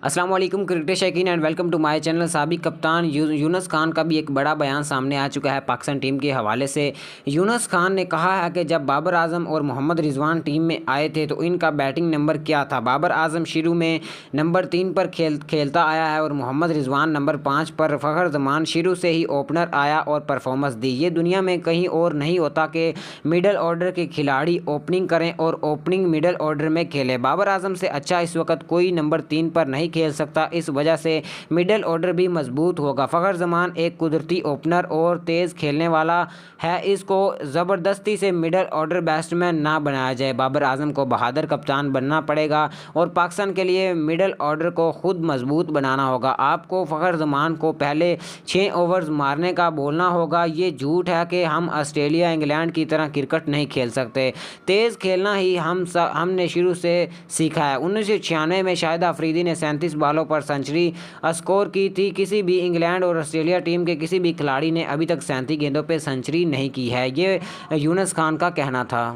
السلام علیکم کرکٹ شائقین and welcome to my channel. سابق کپتان یونس خان کا بھی ایک بڑا بیان سامنے آ چکا ہے پاکستان ٹیم کے حوالے سے۔ یونس خان نے کہا ہے کہ جب بابر اعظم اور محمد رضوان ٹیم میں آئے تھے تو ان کا بیٹنگ نمبر کیا تھا۔ بابر اعظم شروع میں نمبر 3 پر کھیلتا آیا ہے اور محمد رضوان نمبر 5 پر۔ فخر زمان شروع سے ہی اوپنر آیا اور پرفارمنس دی۔ یہ دنیا میں کہیں اور نہیں ہوتا کہ مڈل آرڈر کے کھلاڑی اوپننگ کریں اور اوپننگ مڈل آرڈر میں کھیلیں۔ بابر اعظم سے اچھا اس وقت کوئی نمبر 3 پر نہیں کھیل سکتا، اس وجہ سے مڈل آرڈر بھی مضبوط ہوگا۔ فخر زمان ایک قدرتی اوپنر اور تیز کھیلنے والا ہے، اس کو زبردستی سے مڈل آرڈر بیٹسمین نہ بنایا جائے۔ بابر اعظم کو بہادر کپتان بننا پڑے گا اور پاکستان کے لیے مڈل آرڈر کو خود مضبوط بنانا ہوگا۔ آپ کو فخر زمان کو پہلے 6 اوورز مارنے کا بولنا ہوگا۔ یہ جھوٹ ہے کہ ہم آسٹریلیا انگلینڈ کی طرح کرکٹ نہیں کھیل سکتے۔ تیز کھیلنا ہی ہم نے شروع سے سیکھا ہے۔ 1996 میں شاہد آفریدی نے 37 بالوں پر سنچری اسکور کی تھی۔ کسی بھی انگلینڈ اور آسٹریلیا ٹیم کے کسی بھی کھلاڑی نے ابھی تک 37 گیندوں پہ سنچری نہیں کی ہے، یہ یونس خان کا کہنا تھا۔